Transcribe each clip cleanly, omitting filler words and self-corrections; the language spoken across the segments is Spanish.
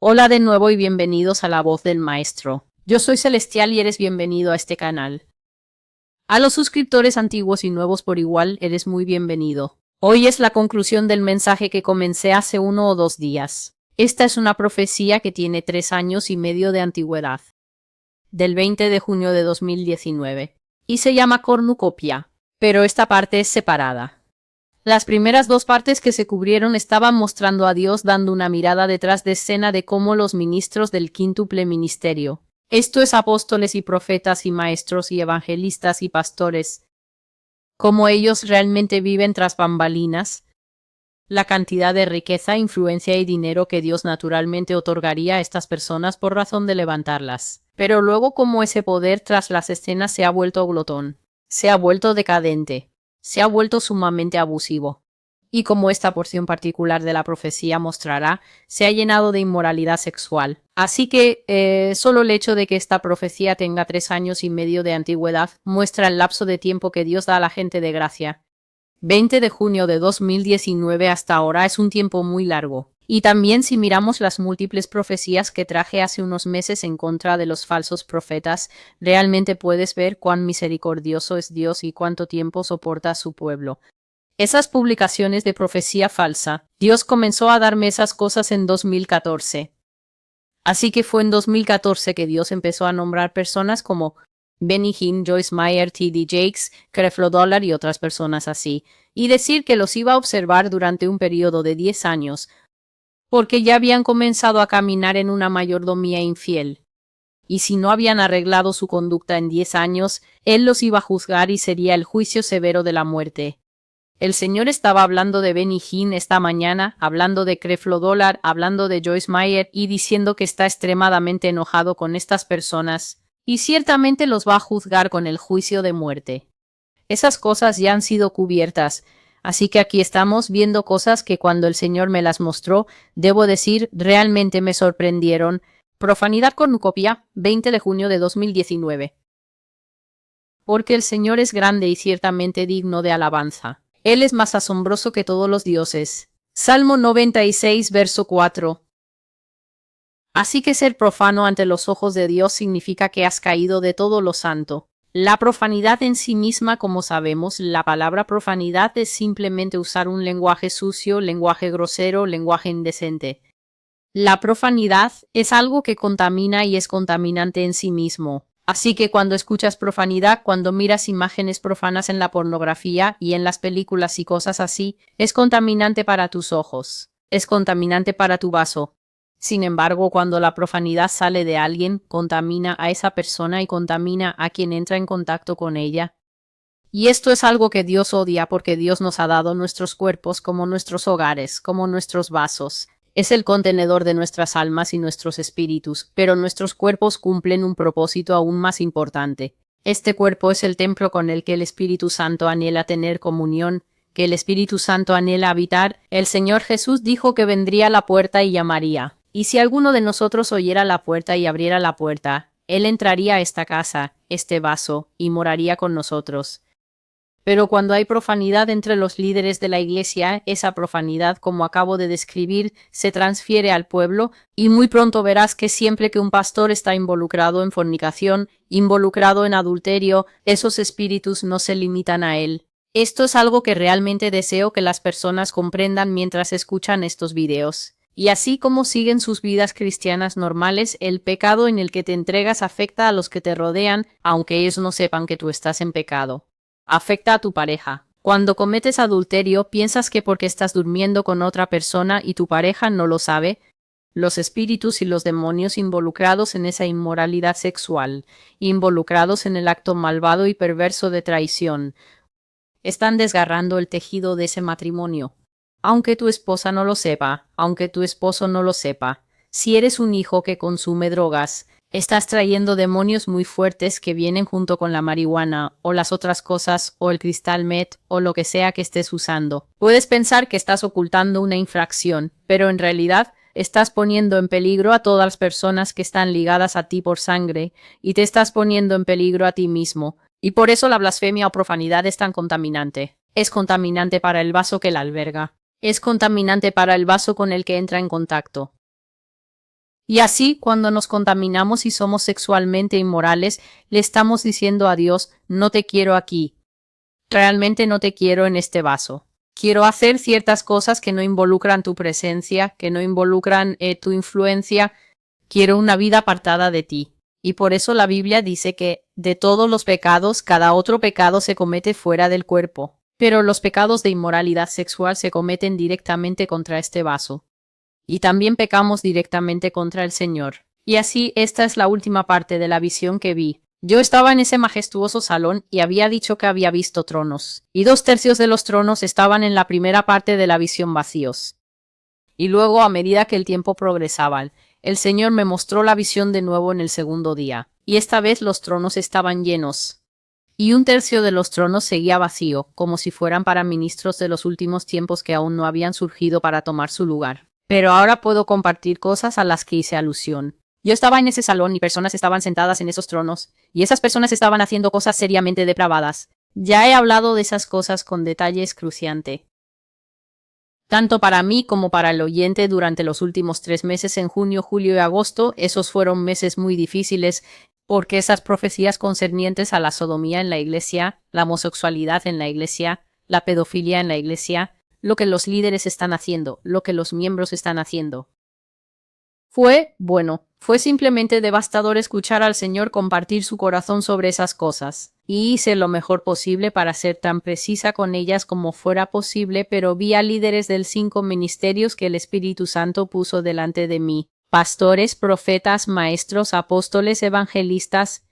Hola de nuevo y bienvenidos a La Voz del Maestro. Yo soy Celestial y eres bienvenido a este canal. A los suscriptores antiguos y nuevos por igual, eres muy bienvenido. Hoy es la conclusión del mensaje que comencé hace 1 o 2 días. Esta es una profecía que tiene 3 años y medio de antigüedad, del 20 de junio de 2019, y se llama cornucopia, pero esta parte es separada. Las primeras 2 partes que se cubrieron estaban mostrando a Dios dando una mirada detrás de escena de cómo los ministros del quíntuple ministerio, esto es apóstoles y profetas y maestros y evangelistas y pastores, cómo ellos realmente viven tras bambalinas, la cantidad de riqueza, influencia y dinero que Dios naturalmente otorgaría a estas personas por razón de levantarlas. Pero luego cómo ese poder tras las escenas se ha vuelto glotón, se ha vuelto decadente, se ha vuelto sumamente abusivo. Y como esta porción particular de la profecía mostrará, se ha llenado de inmoralidad sexual. Así que solo el hecho de que esta profecía tenga 3 años y medio de antigüedad muestra el lapso de tiempo que Dios da a la gente de gracia. 20 de junio de 2019 hasta ahora es un tiempo muy largo. Y también si miramos las múltiples profecías que traje hace unos meses en contra de los falsos profetas, realmente puedes ver cuán misericordioso es Dios y cuánto tiempo soporta a su pueblo. Esas publicaciones de profecía falsa, Dios comenzó a darme esas cosas en 2014. Así que fue en 2014 que Dios empezó a nombrar personas como Benny Hinn, Joyce Meyer, T.D. Jakes, Creflo Dollar y otras personas así, y decir que los iba a observar durante un periodo de 10 años, porque ya habían comenzado a caminar en una mayordomía infiel. Y si no habían arreglado su conducta en 10 años, Él los iba a juzgar y sería el juicio severo de la muerte. El Señor estaba hablando de Benny Hinn esta mañana, hablando de Creflo Dollar, hablando de Joyce Meyer y diciendo que está extremadamente enojado con estas personas, y ciertamente los va a juzgar con el juicio de muerte. Esas cosas ya han sido cubiertas, así que aquí estamos viendo cosas que cuando el Señor me las mostró, debo decir, realmente me sorprendieron. Profanidad cornucopia, 20 de junio de 2019. Porque el Señor es grande y ciertamente digno de alabanza. Él es más asombroso que todos los dioses. Salmo 96, verso 4. Así que ser profano ante los ojos de Dios significa que has caído de todo lo santo. La profanidad en sí misma, como sabemos, la palabra profanidad es simplemente usar un lenguaje sucio, lenguaje grosero, lenguaje indecente. La profanidad es algo que contamina y es contaminante en sí mismo. Así que cuando escuchas profanidad, cuando miras imágenes profanas en la pornografía y en las películas y cosas así, es contaminante para tus ojos, es contaminante para tu vaso. Sin embargo, cuando la profanidad sale de alguien, contamina a esa persona y contamina a quien entra en contacto con ella. Y esto es algo que Dios odia porque Dios nos ha dado nuestros cuerpos como nuestros hogares, como nuestros vasos. Es el contenedor de nuestras almas y nuestros espíritus, pero nuestros cuerpos cumplen un propósito aún más importante. Este cuerpo es el templo con el que el Espíritu Santo anhela tener comunión, que el Espíritu Santo anhela habitar. El Señor Jesús dijo que vendría a la puerta y llamaría. Y si alguno de nosotros oyera la puerta y abriera la puerta, Él entraría a esta casa, este vaso, y moraría con nosotros. Pero cuando hay profanidad entre los líderes de la Iglesia, esa profanidad, como acabo de describir, se transfiere al pueblo, y muy pronto verás que siempre que un pastor está involucrado en fornicación, involucrado en adulterio, esos espíritus no se limitan a él. Esto es algo que realmente deseo que las personas comprendan mientras escuchan estos videos. Y así como siguen sus vidas cristianas normales, el pecado en el que te entregas afecta a los que te rodean, aunque ellos no sepan que tú estás en pecado. Afecta a tu pareja. Cuando cometes adulterio, piensas que porque estás durmiendo con otra persona y tu pareja no lo sabe, los espíritus y los demonios involucrados en esa inmoralidad sexual, involucrados en el acto malvado y perverso de traición, están desgarrando el tejido de ese matrimonio. Aunque tu esposa no lo sepa, aunque tu esposo no lo sepa, si eres un hijo que consume drogas, estás trayendo demonios muy fuertes que vienen junto con la marihuana, o las otras cosas, o el cristal meth, o lo que sea que estés usando. Puedes pensar que estás ocultando una infracción, pero en realidad estás poniendo en peligro a todas las personas que están ligadas a ti por sangre, y te estás poniendo en peligro a ti mismo. Y por eso la blasfemia o profanidad es tan contaminante. Es contaminante para el vaso que la alberga. Es contaminante para el vaso con el que entra en contacto. Y así, cuando nos contaminamos y somos sexualmente inmorales, le estamos diciendo a Dios, no te quiero aquí. Realmente no te quiero en este vaso. Quiero hacer ciertas cosas que no involucran tu presencia, que no involucran tu influencia. Quiero una vida apartada de ti. Y por eso la Biblia dice que de todos los pecados, cada otro pecado se comete fuera del cuerpo. Pero los pecados de inmoralidad sexual se cometen directamente contra este vaso. Y también pecamos directamente contra el Señor. Y así, esta es la última parte de la visión que vi. Yo estaba en ese majestuoso salón y había dicho que había visto tronos, y 2/3 de los tronos estaban en la primera parte de la visión vacíos. Y luego, a medida que el tiempo progresaba, el Señor me mostró la visión de nuevo en el segundo día, y esta vez los tronos estaban llenos. Y 1/3 de los tronos seguía vacío, como si fueran para ministros de los últimos tiempos que aún no habían surgido para tomar su lugar. Pero ahora puedo compartir cosas a las que hice alusión. Yo estaba en ese salón y personas estaban sentadas en esos tronos, y esas personas estaban haciendo cosas seriamente depravadas. Ya he hablado de esas cosas con detalle excruciante. Tanto para mí como para el oyente durante los últimos 3 meses en junio, julio y agosto, esos fueron meses muy difíciles porque esas profecías concernientes a la sodomía en la iglesia, la homosexualidad en la iglesia, la pedofilia en la iglesia, lo que los líderes están haciendo, lo que los miembros están haciendo. Fue simplemente devastador escuchar al Señor compartir su corazón sobre esas cosas. Y hice lo mejor posible para ser tan precisa con ellas como fuera posible, pero vi a líderes de 5 ministerios que el Espíritu Santo puso delante de mí. Pastores, profetas, maestros, apóstoles, evangelistas.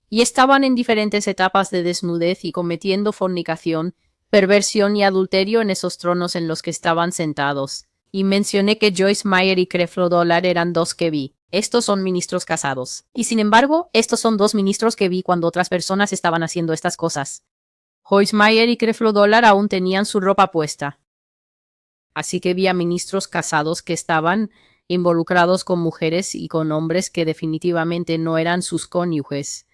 Y estaban en diferentes etapas de desnudez y cometiendo fornicación, perversión y adulterio en esos tronos en los que estaban sentados. Y mencioné que Joyce Meyer y Creflo Dollar eran 2 que vi. Estos son ministros casados. Y sin embargo, estos son 2 ministros que vi cuando otras personas estaban haciendo estas cosas. Joyce Meyer y Creflo Dollar aún tenían su ropa puesta. Así que vi a ministros casados que estaban involucrados con mujeres y con hombres que definitivamente no eran sus cónyuges.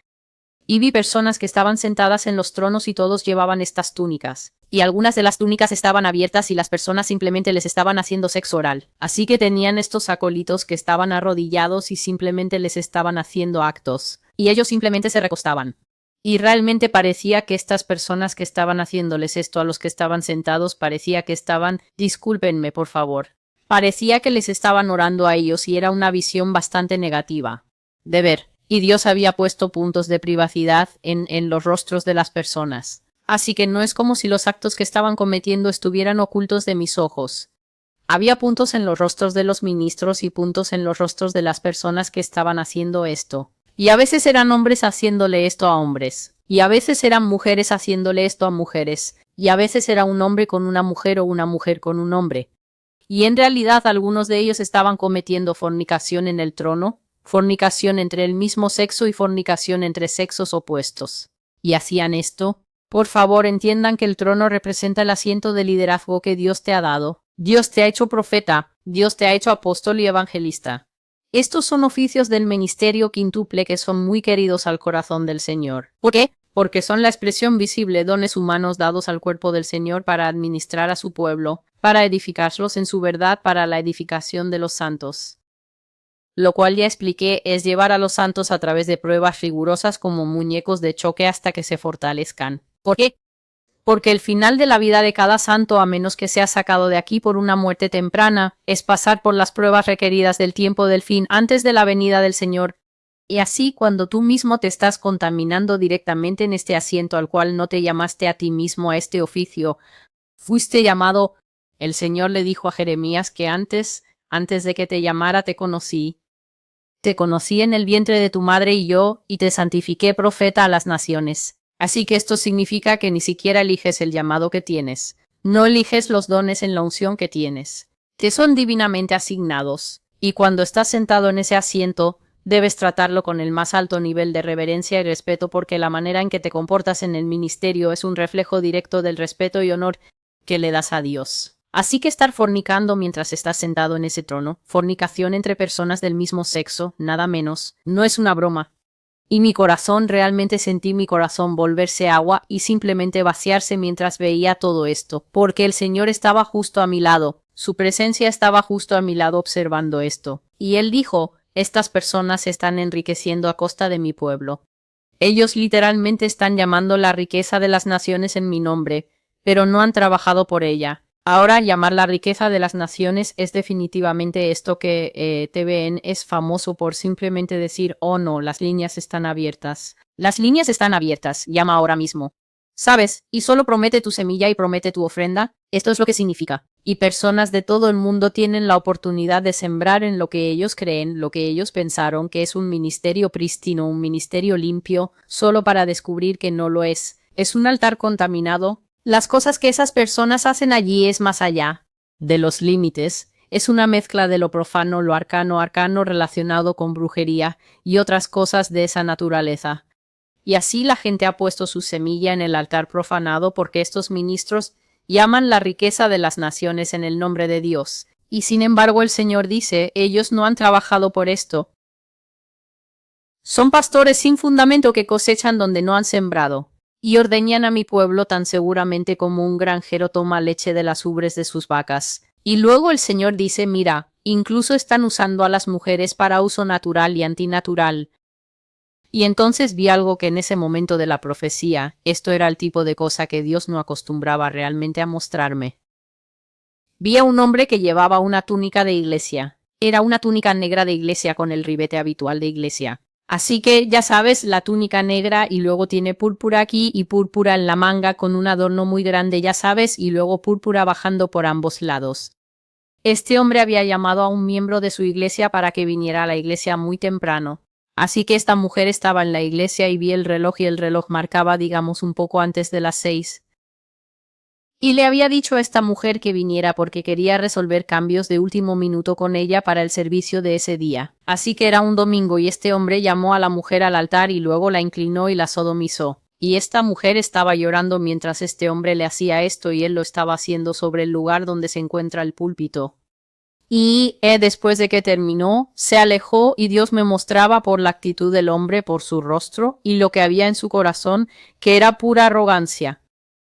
Y vi personas que estaban sentadas en los tronos y todos llevaban estas túnicas. Y algunas de las túnicas estaban abiertas y las personas simplemente les estaban haciendo sexo oral. Así que tenían estos acólitos que estaban arrodillados y simplemente les estaban haciendo actos. Y ellos simplemente se recostaban. Y realmente parecía que estas personas que estaban haciéndoles esto a los que estaban sentados parecía que estaban, discúlpenme por favor. Parecía que les estaban orando a ellos y era una visión bastante negativa. De ver. Y Dios había puesto puntos de privacidad en los rostros de las personas. Así que no es como si los actos que estaban cometiendo estuvieran ocultos de mis ojos. Había puntos en los rostros de los ministros y puntos en los rostros de las personas que estaban haciendo esto. Y a veces eran hombres haciéndole esto a hombres. Y a veces eran mujeres haciéndole esto a mujeres. Y a veces era un hombre con una mujer o una mujer con un hombre. Y en realidad algunos de ellos estaban cometiendo fornicación en el trono, fornicación entre el mismo sexo y fornicación entre sexos opuestos. Y hacían esto. Por favor, entiendan que el trono representa el asiento de liderazgo que Dios te ha dado. Dios te ha hecho profeta, Dios te ha hecho apóstol y evangelista. Estos son oficios del ministerio quíntuple que son muy queridos al corazón del Señor. ¿Por qué? Porque son la expresión visible, dones humanos dados al cuerpo del Señor para administrar a su pueblo, para edificarlos en su verdad, para la edificación de los santos. Lo cual ya expliqué es llevar a los santos a través de pruebas rigurosas como muñecos de choque hasta que se fortalezcan. ¿Por qué? Porque el final de la vida de cada santo, a menos que sea sacado de aquí por una muerte temprana, es pasar por las pruebas requeridas del tiempo del fin antes de la venida del Señor. Y así, cuando tú mismo te estás contaminando directamente en este asiento al cual no te llamaste a ti mismo a este oficio, fuiste llamado. El Señor le dijo a Jeremías que antes de que te llamara te conocí. Te conocí en el vientre de tu madre y te santifiqué profeta a las naciones. Así que esto significa que ni siquiera eliges el llamado que tienes. No eliges los dones en la unción que tienes. Te son divinamente asignados. Y cuando estás sentado en ese asiento, debes tratarlo con el más alto nivel de reverencia y respeto porque la manera en que te comportas en el ministerio es un reflejo directo del respeto y honor que le das a Dios. Así que estar fornicando mientras estás sentado en ese trono, fornicación entre personas del mismo sexo, nada menos, no es una broma. Y mi corazón, realmente sentí mi corazón volverse agua y simplemente vaciarse mientras veía todo esto, porque el Señor estaba justo a mi lado, Su presencia estaba justo a mi lado observando esto. Y él dijo, estas personas se están enriqueciendo a costa de mi pueblo. Ellos literalmente están llamando la riqueza de las naciones en mi nombre, pero no han trabajado por ella. Ahora llamar la riqueza de las naciones es definitivamente esto que TVN es famoso por simplemente decir, oh no, las líneas están abiertas. Las líneas están abiertas, llama ahora mismo. ¿Sabes? Y solo promete tu semilla y promete tu ofrenda. Esto es lo que significa. Y personas de todo el mundo tienen la oportunidad de sembrar en lo que ellos creen, lo que ellos pensaron que es un ministerio prístino, un ministerio limpio, solo para descubrir que no lo es. Es un altar contaminado. Las cosas que esas personas hacen allí es más allá de los límites. Es una mezcla de lo profano, lo arcano relacionado con brujería y otras cosas de esa naturaleza. Y así la gente ha puesto su semilla en el altar profanado porque estos ministros llaman la riqueza de las naciones en el nombre de Dios. Y sin embargo el Señor dice, ellos no han trabajado por esto. Son pastores sin fundamento que cosechan donde no han sembrado. Y ordeñan a mi pueblo tan seguramente como un granjero toma leche de las ubres de sus vacas. Y luego el Señor dice, mira, incluso están usando a las mujeres para uso natural y antinatural. Y entonces vi algo que en ese momento de la profecía, esto era el tipo de cosa que Dios no acostumbraba realmente a mostrarme. Vi a un hombre que llevaba una túnica de iglesia. Era una túnica negra de iglesia con el ribete habitual de iglesia. Así que, ya sabes, la túnica negra y luego tiene púrpura aquí y púrpura en la manga con un adorno muy grande, ya sabes, y luego púrpura bajando por ambos lados. Este hombre había llamado a un miembro de su iglesia para que viniera a la iglesia muy temprano. Así que esta mujer estaba en la iglesia y vi el reloj y el reloj marcaba, digamos, un poco antes de las 6. Y le había dicho a esta mujer que viniera porque quería resolver cambios de último minuto con ella para el servicio de ese día. Así que era un domingo y este hombre llamó a la mujer al altar y luego la inclinó y la sodomizó. Y esta mujer estaba llorando mientras este hombre le hacía esto y él lo estaba haciendo sobre el lugar donde se encuentra el púlpito. Y después de que terminó, se alejó y Dios me mostraba por la actitud del hombre, por su rostro y lo que había en su corazón, que era pura arrogancia.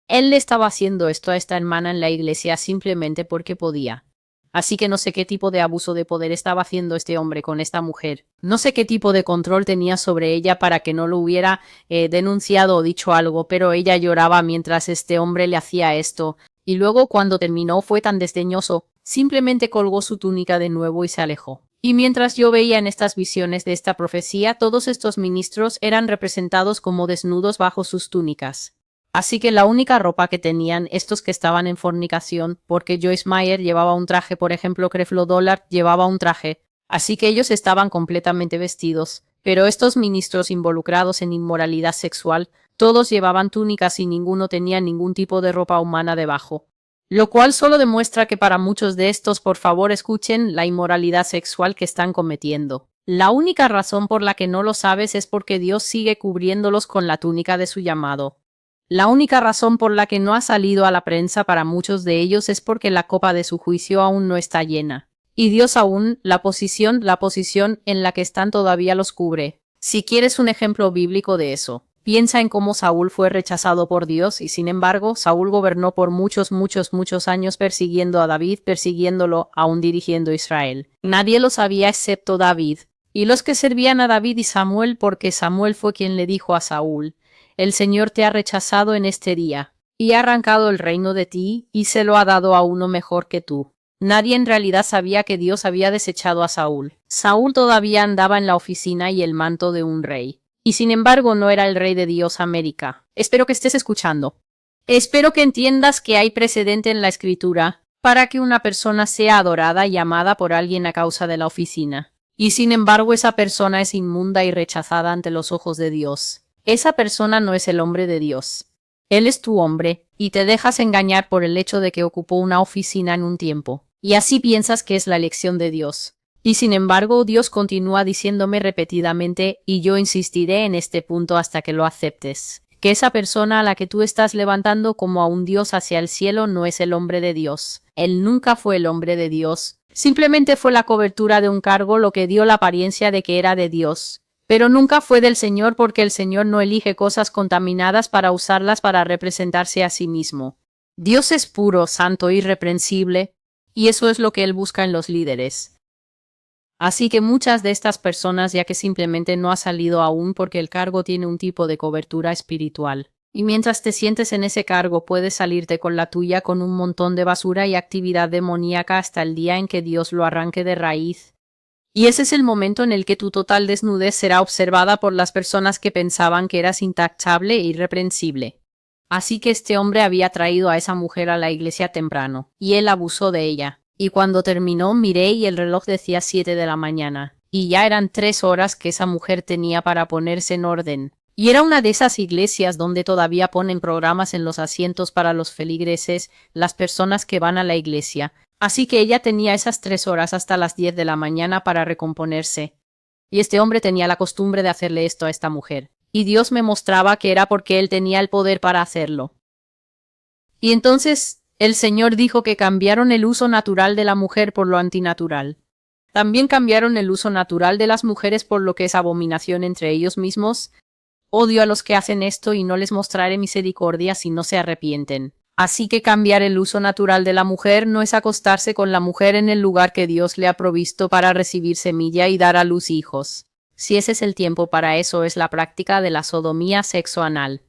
Él le estaba haciendo esto a esta hermana en la iglesia simplemente porque podía. Así que no sé qué tipo de abuso de poder estaba haciendo este hombre con esta mujer. No sé qué tipo de control tenía sobre ella para que no lo hubiera denunciado o dicho algo, pero ella lloraba mientras este hombre le hacía esto. Y luego cuando terminó fue tan desdeñoso, simplemente colgó su túnica de nuevo y se alejó. Y mientras yo veía en estas visiones de esta profecía, todos estos ministros eran representados como desnudos bajo sus túnicas. Así que la única ropa que tenían estos que estaban en fornicación, porque Joyce Meyer llevaba un traje, por ejemplo, Creflo Dollar llevaba un traje, así que ellos estaban completamente vestidos, pero estos ministros involucrados en inmoralidad sexual, todos llevaban túnicas y ninguno tenía ningún tipo de ropa humana debajo. Lo cual solo demuestra que para muchos de estos, por favor, escuchen la inmoralidad sexual que están cometiendo. La única razón por la que no lo sabes es porque Dios sigue cubriéndolos con la túnica de su llamado. La única razón por la que no ha salido a la prensa para muchos de ellos es porque la copa de su juicio aún no está llena. Y Dios aún, la posición en la que están todavía los cubre. Si quieres un ejemplo bíblico de eso, piensa en cómo Saúl fue rechazado por Dios y sin embargo Saúl gobernó por muchos años persiguiendo a David, persiguiéndolo, aún dirigiendo Israel. Nadie lo sabía excepto David. Y los que servían a David y Samuel porque Samuel fue quien le dijo a Saúl: el Señor te ha rechazado en este día, y ha arrancado el reino de ti, y se lo ha dado a uno mejor que tú. Nadie en realidad sabía que Dios había desechado a Saúl. Saúl todavía andaba en la oficina y el manto de un rey. Y sin embargo no era el rey de Dios América. Espero que estés escuchando. Espero que entiendas que hay precedente en la Escritura para que una persona sea adorada y amada por alguien a causa de la oficina. Y sin embargo esa persona es inmunda y rechazada ante los ojos de Dios. Esa persona no es el hombre de Dios. Él es tu hombre, y te dejas engañar por el hecho de que ocupó una oficina en un tiempo. Y así piensas que es la elección de Dios. Y sin embargo, Dios continúa diciéndome repetidamente, y yo insistiré en este punto hasta que lo aceptes, que esa persona a la que tú estás levantando como a un Dios hacia el cielo no es el hombre de Dios. Él nunca fue el hombre de Dios. Simplemente fue la cobertura de un cargo lo que dio la apariencia de que era de Dios. Pero nunca fue del Señor porque el Señor no elige cosas contaminadas para usarlas para representarse a sí mismo. Dios es puro, santo, irreprensible, Y eso es lo que él busca en los líderes. Así que muchas de estas personas, ya que simplemente no ha salido aún porque el cargo tiene un tipo de cobertura espiritual. Y mientras te sientes en ese cargo, puedes salirte con la tuya con un montón de basura y actividad demoníaca hasta el día en que Dios lo arranque de raíz. Y ese es el momento en el que tu total desnudez será observada por las personas que pensaban que eras intachable e irreprensible. Así que este hombre había traído a esa mujer a la iglesia temprano, y él abusó de ella. Y cuando terminó miré y el reloj decía 7 de la mañana, y ya eran 3 horas que esa mujer tenía para ponerse en orden. Y era una de esas iglesias donde todavía ponen programas en los asientos para los feligreses, las personas que van a la iglesia. Así que ella tenía esas 3 horas hasta las 10 de la mañana para recomponerse. Y este hombre tenía la costumbre de hacerle esto a esta mujer. Y Dios me mostraba que era porque él tenía el poder para hacerlo. Y entonces el Señor dijo que cambiaron el uso natural de la mujer por lo antinatural. También cambiaron el uso natural de las mujeres por lo que es abominación entre ellos mismos. Odio a los que hacen esto y no les mostraré misericordia si no se arrepienten. Así que cambiar el uso natural de la mujer no es acostarse con la mujer en el lugar que Dios le ha provisto para recibir semilla y dar a luz hijos. Si ese es el tiempo para eso, es la práctica de la sodomía sexoanal.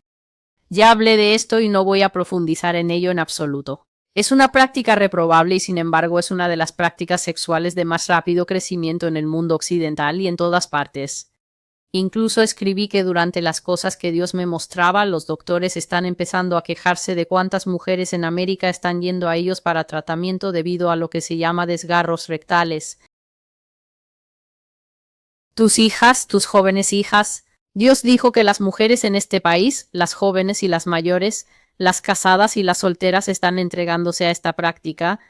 Ya hablé de esto y no voy a profundizar en ello en absoluto. Es una práctica reprobable y sin embargo es una de las prácticas sexuales de más rápido crecimiento en el mundo occidental y en todas partes. Incluso escribí que durante las cosas que Dios me mostraba, los doctores están empezando a quejarse de cuántas mujeres en América están yendo a ellos para tratamiento debido a lo que se llama desgarros rectales. Tus hijas, tus jóvenes hijas. Dios dijo que las mujeres en este país, las jóvenes y las mayores, las casadas y las solteras están entregándose a esta práctica,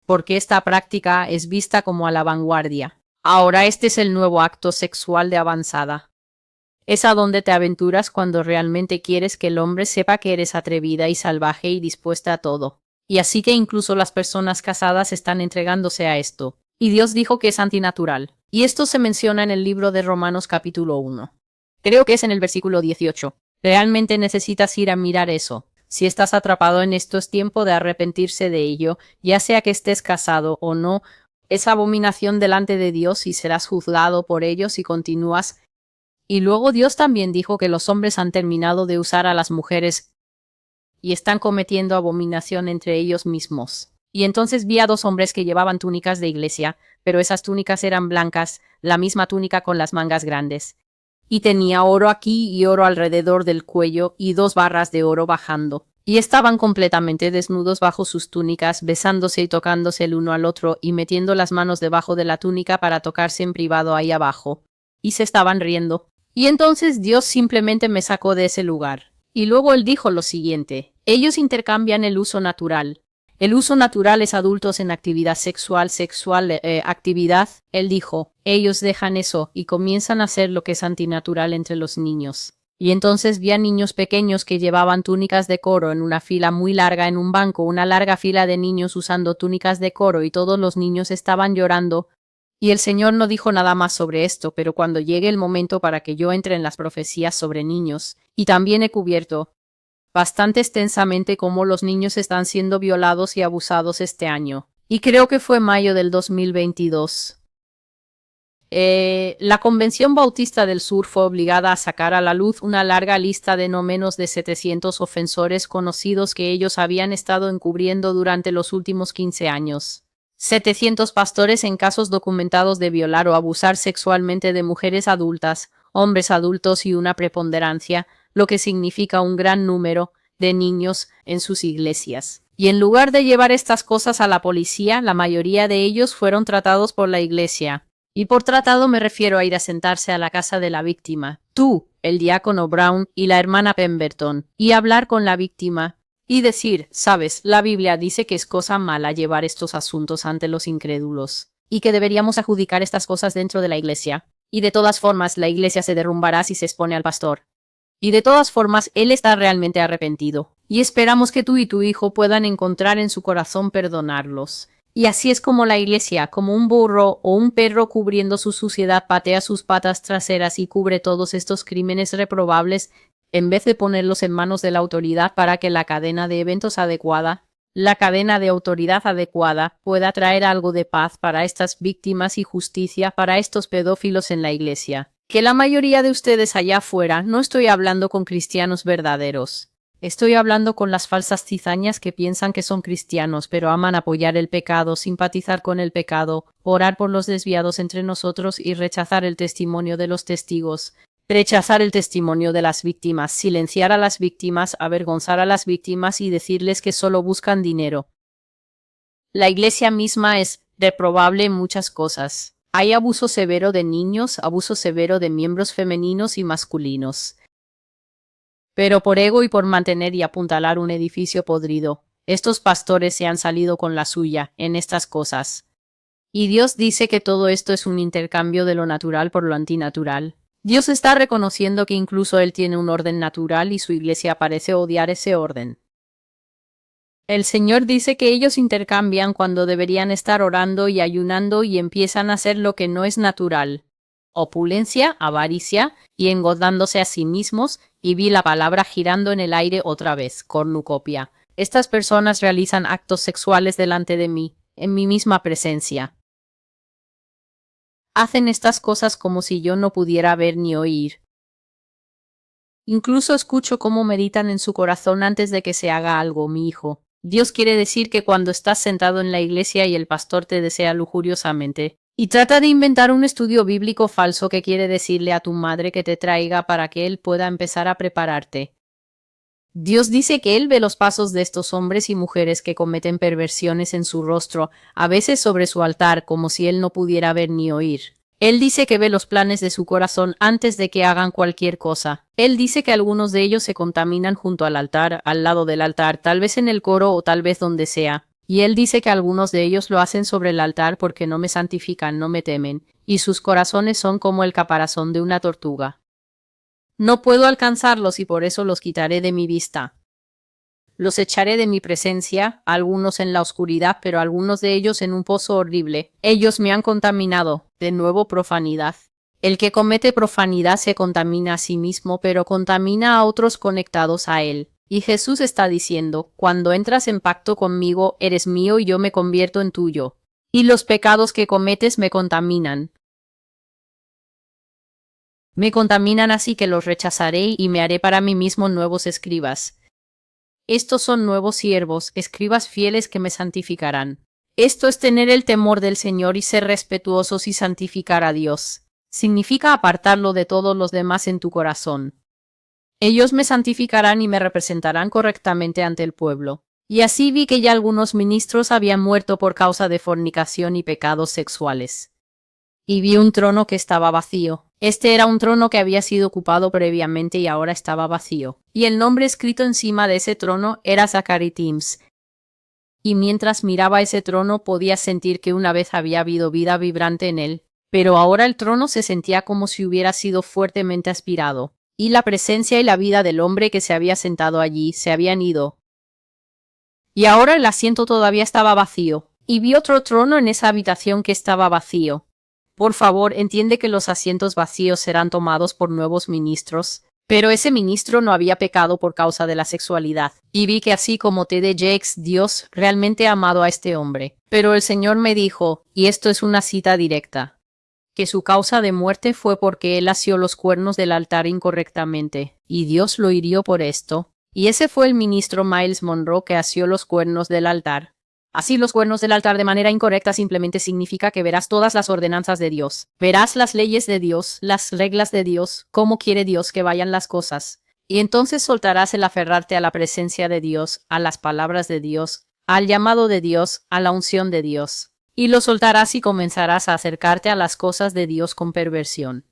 porque esta práctica es vista como a la vanguardia. Ahora este es el nuevo acto sexual de avanzada. Es a donde te aventuras cuando realmente quieres que el hombre sepa que eres atrevida y salvaje y dispuesta a todo. Y así que incluso las personas casadas están entregándose a esto. Y Dios dijo que es antinatural. Y esto se menciona en el libro de Romanos capítulo 1. Creo que es en el versículo 18. Realmente necesitas ir a mirar eso. Si estás atrapado en esto, es tiempo de arrepentirse de ello, ya sea que estés casado o no. Es abominación delante de Dios y serás juzgado por ello si continúas. Y luego Dios también dijo que los hombres han terminado de usar a las mujeres y están cometiendo abominación entre ellos mismos. Y entonces vi a 2 hombres que llevaban túnicas de iglesia, pero esas túnicas eran blancas, la misma túnica con las mangas grandes. Y tenía oro aquí y oro alrededor del cuello y 2 barras de oro bajando. Y estaban completamente desnudos bajo sus túnicas, besándose y tocándose el uno al otro y metiendo las manos debajo de la túnica para tocarse en privado ahí abajo. Y se estaban riendo. Y entonces Dios simplemente me sacó de ese lugar. Y luego él dijo lo siguiente: ellos intercambian el uso natural. El uso natural es adultos en actividad sexual, actividad. Él dijo, ellos dejan eso y comienzan a hacer lo que es antinatural entre los niños. Y entonces vi a niños pequeños que llevaban túnicas de coro en una fila muy larga en un banco, una larga fila de niños usando túnicas de coro y todos los niños estaban llorando. Y el Señor no dijo nada más sobre esto, pero cuando llegue el momento para que yo entre en las profecías sobre niños, y también he cubierto bastante extensamente cómo los niños están siendo violados y abusados este año. Y creo que fue mayo del 2022. La Convención Bautista del Sur fue obligada a sacar a la luz una larga lista de no menos de 700 ofensores conocidos que ellos habían estado encubriendo durante los últimos 15 años. 700 pastores en casos documentados de violar o abusar sexualmente de mujeres adultas, hombres adultos y una preponderancia, lo que significa un gran número de niños en sus iglesias. Y en lugar de llevar estas cosas a la policía, la mayoría de ellos fueron tratados por la iglesia. Y por tratado me refiero a ir a sentarse a la casa de la víctima, tú, el diácono Brown y la hermana Pemberton, y hablar con la víctima. Y decir, sabes, la Biblia dice que es cosa mala llevar estos asuntos ante los incrédulos, y que deberíamos adjudicar estas cosas dentro de la iglesia. Y de todas formas, la iglesia se derrumbará si se expone al pastor. Y de todas formas, él está realmente arrepentido. Y esperamos que tú y tu hijo puedan encontrar en su corazón perdonarlos. Y así es como la iglesia, como un burro o un perro cubriendo su suciedad, patea sus patas traseras y cubre todos estos crímenes reprobables, en vez de ponerlos en manos de la autoridad para que la cadena de eventos adecuada la cadena de autoridad adecuada pueda traer algo de paz para estas víctimas y justicia para estos pedófilos en la iglesia. Que la mayoría de ustedes allá afuera, no estoy hablando con cristianos verdaderos. Estoy hablando con las falsas cizañas que piensan que son cristianos, pero aman apoyar el pecado, simpatizar con el pecado, orar por los desviados entre nosotros y rechazar el testimonio de los testigos. Rechazar el testimonio de las víctimas, silenciar a las víctimas, avergonzar a las víctimas y decirles que solo buscan dinero. La iglesia misma es reprobable en muchas cosas. Hay abuso severo de niños, abuso severo de miembros femeninos y masculinos. Pero por ego y por mantener y apuntalar un edificio podrido, estos pastores se han salido con la suya en estas cosas. Y Dios dice que todo esto es un intercambio de lo natural por lo antinatural. Dios está reconociendo que incluso Él tiene un orden natural y su iglesia parece odiar ese orden. El Señor dice que ellos intercambian cuando deberían estar orando y ayunando y empiezan a hacer lo que no es natural. Opulencia, avaricia y engordándose a sí mismos, y vi la palabra girando en el aire otra vez, cornucopia. Estas personas realizan actos sexuales delante de mí, en mi misma presencia. Hacen estas cosas como si yo no pudiera ver ni oír. Incluso escucho cómo meditan en su corazón antes de que se haga algo, mi hijo. Dios quiere decir que cuando estás sentado en la iglesia y el pastor te desea lujuriosamente, y trata de inventar un estudio bíblico falso que quiere decirle a tu madre que te traiga para que él pueda empezar a prepararte. Dios dice que Él ve los pasos de estos hombres y mujeres que cometen perversiones en su rostro, a veces sobre su altar, como si Él no pudiera ver ni oír. Él dice que ve los planes de su corazón antes de que hagan cualquier cosa. Él dice que algunos de ellos se contaminan junto al altar, al lado del altar, tal vez en el coro o tal vez donde sea. Y Él dice que algunos de ellos lo hacen sobre el altar porque no me santifican, no me temen, y sus corazones son como el caparazón de una tortuga. No puedo alcanzarlos y por eso los quitaré de mi vista. Los echaré de mi presencia, algunos en la oscuridad, pero algunos de ellos en un pozo horrible. Ellos me han contaminado. De nuevo profanidad. El que comete profanidad se contamina a sí mismo, pero contamina a otros conectados a él. Y Jesús está diciendo, cuando entras en pacto conmigo, eres mío y yo me convierto en tuyo. Y los pecados que cometes me contaminan. Me contaminan así que los rechazaré y me haré para mí mismo nuevos escribas. Estos son nuevos siervos, escribas fieles que me santificarán. Esto es tener el temor del Señor y ser respetuosos y santificar a Dios. Significa apartarlo de todos los demás en tu corazón. Ellos me santificarán y me representarán correctamente ante el pueblo. Y así vi que ya algunos ministros habían muerto por causa de fornicación y pecados sexuales. Y vi un trono que estaba vacío. Este era un trono que había sido ocupado previamente y ahora estaba vacío. Y el nombre escrito encima de ese trono era Zacaritims. Y mientras miraba ese trono podía sentir que una vez había habido vida vibrante en él, pero ahora el trono se sentía como si hubiera sido fuertemente aspirado, y la presencia y la vida del hombre que se había sentado allí se habían ido. Y ahora el asiento todavía estaba vacío, y vi otro trono en esa habitación que estaba vacío. Por favor, entiende que los asientos vacíos serán tomados por nuevos ministros. Pero ese ministro no había pecado por causa de la sexualidad. Y vi que así como T.D. Jakes, Dios realmente ha amado a este hombre. Pero el Señor me dijo, y esto es una cita directa, que su causa de muerte fue porque él asió los cuernos del altar incorrectamente. Y Dios lo hirió por esto. Y ese fue el ministro Myles Munroe que asió los cuernos del altar. Así los cuernos del altar de manera incorrecta simplemente significa que verás todas las ordenanzas de Dios. Verás las leyes de Dios, las reglas de Dios, cómo quiere Dios que vayan las cosas. Y entonces soltarás el aferrarte a la presencia de Dios, a las palabras de Dios, al llamado de Dios, a la unción de Dios. Y lo soltarás y comenzarás a acercarte a las cosas de Dios con perversión,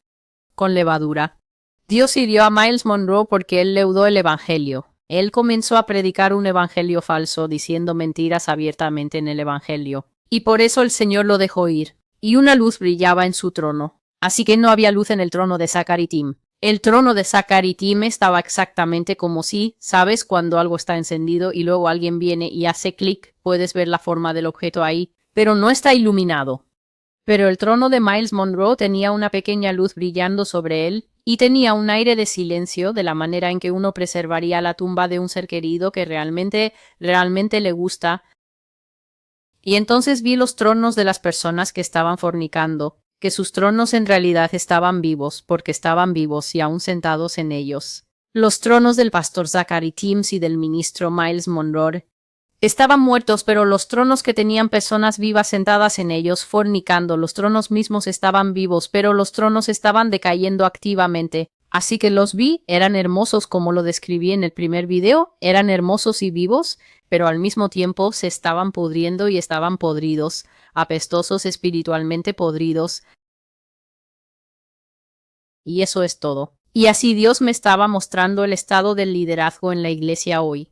con levadura. Dios hirió a Myles Munroe porque él leudó el evangelio. Él comenzó a predicar un evangelio falso, diciendo mentiras abiertamente en el evangelio. Y por eso el Señor lo dejó ir. Y una luz brillaba en su trono. Así que no había luz en el trono de Zacaritim. El trono de Zacaritim estaba exactamente como si, sabes, cuando algo está encendido y luego alguien viene y hace clic, puedes ver la forma del objeto ahí, pero no está iluminado. Pero el trono de Myles Munroe tenía una pequeña luz brillando sobre él, y tenía un aire de silencio, de la manera en que uno preservaría la tumba de un ser querido que realmente le gusta. Y entonces vi los tronos de las personas que estaban fornicando, que sus tronos en realidad estaban vivos, porque estaban vivos y aún sentados en ellos. Los tronos del pastor Zachary Timms y del ministro Miles Monroe estaban muertos, pero los tronos que tenían personas vivas sentadas en ellos fornicando, los tronos mismos estaban vivos, pero los tronos estaban decayendo activamente. Así que los vi, eran hermosos como lo describí en el primer video, eran hermosos y vivos, pero al mismo tiempo se estaban pudriendo y estaban podridos, apestosos, espiritualmente podridos. Y eso es todo. Y así Dios me estaba mostrando el estado del liderazgo en la iglesia hoy.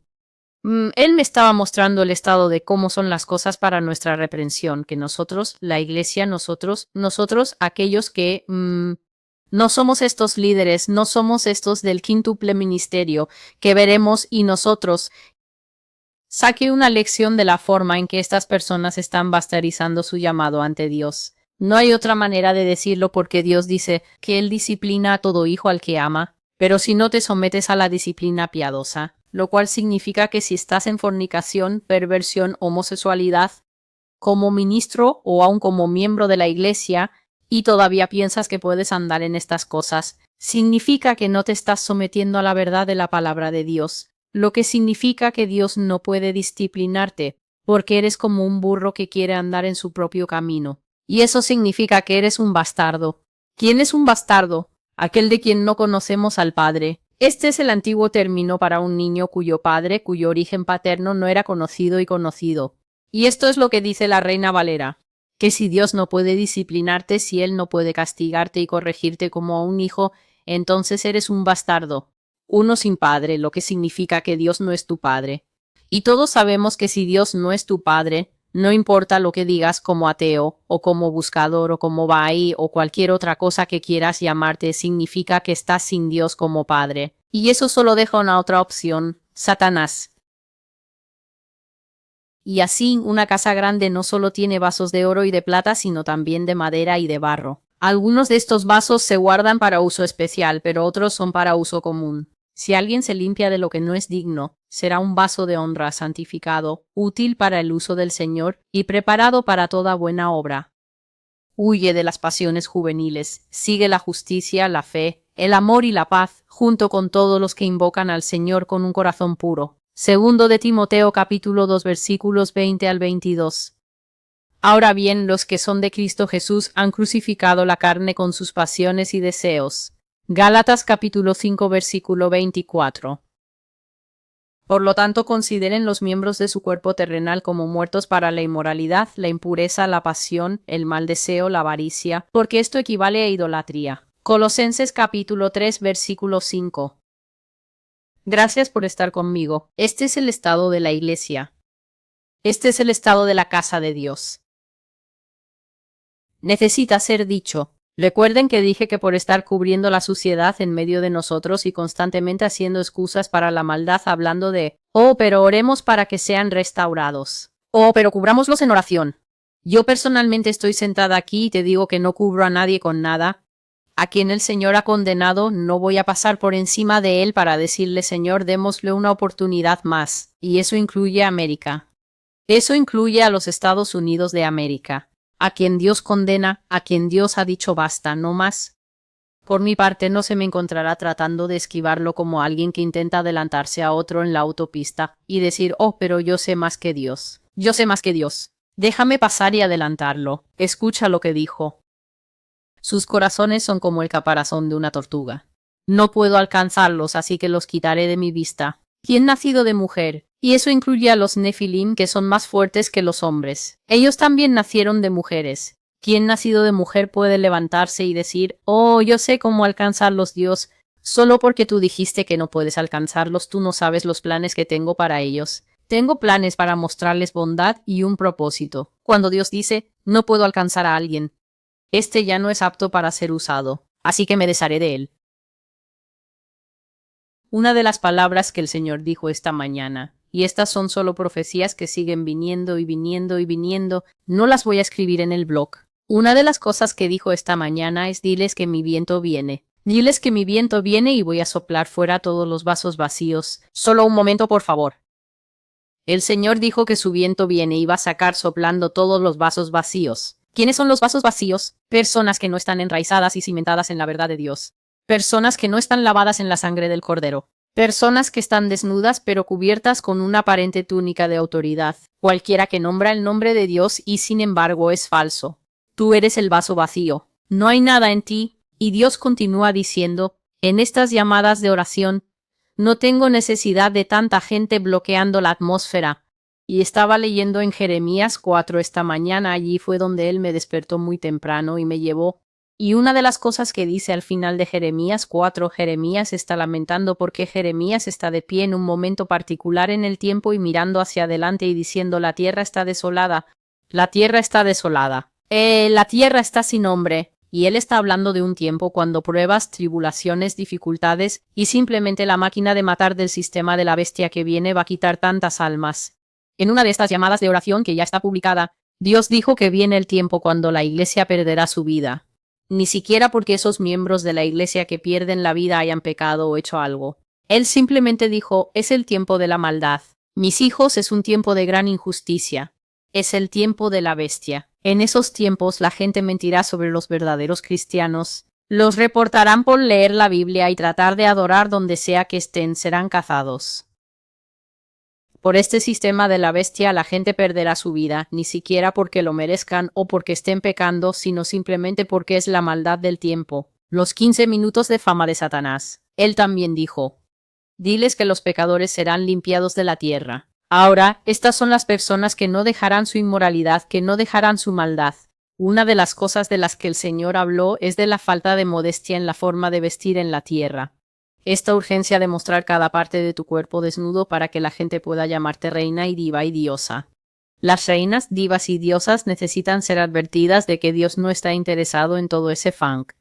Él me estaba mostrando el estado de cómo son las cosas para nuestra reprensión, que nosotros, la iglesia, nosotros, aquellos que no somos estos líderes, no somos estos del quíntuple ministerio que veremos y nosotros saque una lección de la forma en que estas personas están bastardizando su llamado ante Dios. No hay otra manera de decirlo porque Dios dice que Él disciplina a todo hijo al que ama, pero si no te sometes a la disciplina piadosa, lo cual significa que si estás en fornicación, perversión, homosexualidad, como ministro o aun como miembro de la iglesia, y todavía piensas que puedes andar en estas cosas, significa que no te estás sometiendo a la verdad de la palabra de Dios, lo que significa que Dios no puede disciplinarte, porque eres como un burro que quiere andar en su propio camino. Y eso significa que eres un bastardo. ¿Quién es un bastardo? Aquel de quien no conocemos al Padre. Este es el antiguo término para un niño cuyo padre, cuyo origen paterno no era conocido y conocido. Y esto es lo que dice la Reina Valera, que si Dios no puede disciplinarte, si Él no puede castigarte y corregirte como a un hijo, entonces eres un bastardo, uno sin padre, lo que significa que Dios no es tu padre. Y todos sabemos que si Dios no es tu padre, no importa lo que digas como ateo, o como buscador, o como Bahaí, o cualquier otra cosa que quieras llamarte, significa que estás sin Dios como padre. Y eso solo deja una otra opción, Satanás. Y así, una casa grande no solo tiene vasos de oro y de plata, sino también de madera y de barro. Algunos de estos vasos se guardan para uso especial, pero otros son para uso común. Si alguien se limpia de lo que no es digno, será un vaso de honra santificado, útil para el uso del Señor y preparado para toda buena obra. Huye de las pasiones juveniles, sigue la justicia, la fe, el amor y la paz, junto con todos los que invocan al Señor con un corazón puro. Segundo de Timoteo capítulo 2 versículos 20 al 22. Ahora bien, los que son de Cristo Jesús han crucificado la carne con sus pasiones y deseos. Gálatas capítulo 5 versículo 24. Por lo tanto, consideren los miembros de su cuerpo terrenal como muertos para la inmoralidad, la impureza, la pasión, el mal deseo, la avaricia, porque esto equivale a idolatría. Colosenses capítulo 3 versículo 5. Gracias por estar conmigo. Este es el estado de la iglesia. Este es el estado de la casa de Dios. Necesita ser dicho. Recuerden que dije que por estar cubriendo la suciedad en medio de nosotros y constantemente haciendo excusas para la maldad hablando de, oh, pero oremos para que sean restaurados. Oh, pero cubrámoslos en oración. Yo personalmente estoy sentada aquí y te digo que no cubro a nadie con nada. A quien el Señor ha condenado, no voy a pasar por encima de él para decirle, Señor, démosle una oportunidad más. Y eso incluye a América. Eso incluye a los Estados Unidos de América. A quien Dios condena, a quien Dios ha dicho basta, no más. Por mi parte no se me encontrará tratando de esquivarlo como alguien que intenta adelantarse a otro en la autopista y decir, oh, pero yo sé más que Dios. Yo sé más que Dios. Déjame pasar y adelantarlo. Escucha lo que dijo. Sus corazones son como el caparazón de una tortuga. No puedo alcanzarlos, así que los quitaré de mi vista. ¿Quién nacido de mujer? Y eso incluye a los Nefilim, que son más fuertes que los hombres. Ellos también nacieron de mujeres. ¿Quién nacido de mujer puede levantarse y decir, oh, yo sé cómo alcanzarlos, Dios? Solo porque tú dijiste que no puedes alcanzarlos, tú no sabes los planes que tengo para ellos. Tengo planes para mostrarles bondad y un propósito. Cuando Dios dice, no puedo alcanzar a alguien, este ya no es apto para ser usado, así que me desharé de él. Una de las palabras que el Señor dijo esta mañana, y estas son solo profecías que siguen viniendo y viniendo y viniendo, no las voy a escribir en el blog. Una de las cosas que dijo esta mañana es diles que mi viento viene. Diles que mi viento viene y voy a soplar fuera todos los vasos vacíos. Solo un momento, por favor. El Señor dijo que su viento viene y va a sacar soplando todos los vasos vacíos. ¿Quiénes son los vasos vacíos? Personas que no están enraizadas y cimentadas en la verdad de Dios. Personas que no están lavadas en la sangre del Cordero. Personas que están desnudas pero cubiertas con una aparente túnica de autoridad. Cualquiera que nombra el nombre de Dios y sin embargo es falso. Tú eres el vaso vacío. No hay nada en ti. Y Dios continúa diciendo, en estas llamadas de oración, no tengo necesidad de tanta gente bloqueando la atmósfera. Y estaba leyendo en Jeremías 4 esta mañana, allí fue donde él me despertó muy temprano y me llevó. Y una de las cosas que dice al final de Jeremías 4, Jeremías está lamentando porque Jeremías está de pie en un momento particular en el tiempo y mirando hacia adelante y diciendo la tierra está desolada, la tierra está desolada, la tierra está sin hombre. Y él está hablando de un tiempo cuando pruebas, tribulaciones, dificultades y simplemente la máquina de matar del sistema de la bestia que viene va a quitar tantas almas. En una de estas llamadas de oración que ya está publicada, Dios dijo que viene el tiempo cuando la iglesia perderá su vida. Ni siquiera porque esos miembros de la iglesia que pierden la vida hayan pecado o hecho algo. Él simplemente dijo, es el tiempo de la maldad. Mis hijos, es un tiempo de gran injusticia. Es el tiempo de la bestia. En esos tiempos la gente mentirá sobre los verdaderos cristianos. Los reportarán por leer la Biblia y tratar de adorar donde sea que estén, serán cazados. Por este sistema de la bestia la gente perderá su vida, ni siquiera porque lo merezcan o porque estén pecando, sino simplemente porque es la maldad del tiempo. Los 15 minutos de fama de Satanás. Él también dijo, diles que los pecadores serán limpiados de la tierra. Ahora, estas son las personas que no dejarán su inmoralidad, que no dejarán su maldad. Una de las cosas de las que el Señor habló es de la falta de modestia en la forma de vestir en la tierra. Esta urgencia de mostrar cada parte de tu cuerpo desnudo para que la gente pueda llamarte reina y diva y diosa. Las reinas, divas y diosas necesitan ser advertidas de que Dios no está interesado en todo ese funk.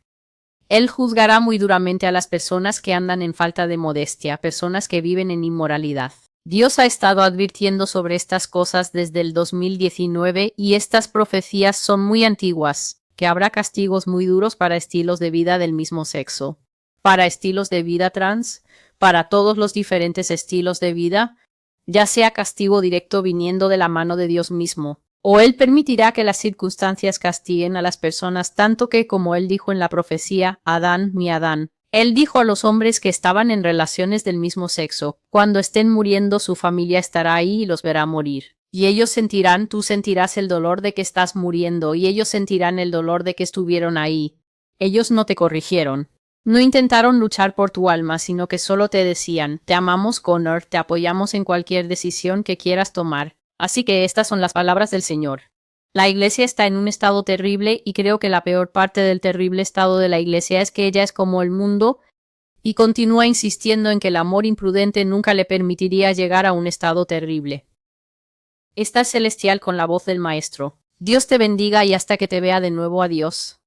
Él juzgará muy duramente a las personas que andan en falta de modestia, personas que viven en inmoralidad. Dios ha estado advirtiendo sobre estas cosas desde el 2019 y estas profecías son muy antiguas, que habrá castigos muy duros para estilos de vida del mismo sexo, para estilos de vida trans, para todos los diferentes estilos de vida, ya sea castigo directo viniendo de la mano de Dios mismo, o Él permitirá que las circunstancias castiguen a las personas tanto que, como Él dijo en la profecía, Adán, mi Adán, Él dijo a los hombres que estaban en relaciones del mismo sexo, cuando estén muriendo su familia estará ahí y los verá morir. Y ellos sentirán, tú sentirás el dolor de que estás muriendo, y ellos sentirán el dolor de que estuvieron ahí. Ellos no te corrigieron. No intentaron luchar por tu alma, sino que solo te decían, te amamos, Connor, te apoyamos en cualquier decisión que quieras tomar. Así que estas son las palabras del Señor. La iglesia está en un estado terrible y creo que la peor parte del terrible estado de la iglesia es que ella es como el mundo y continúa insistiendo en que el amor imprudente nunca le permitiría llegar a un estado terrible. Estás celestial con la voz del Maestro. Dios te bendiga y hasta que te vea de nuevo, adiós.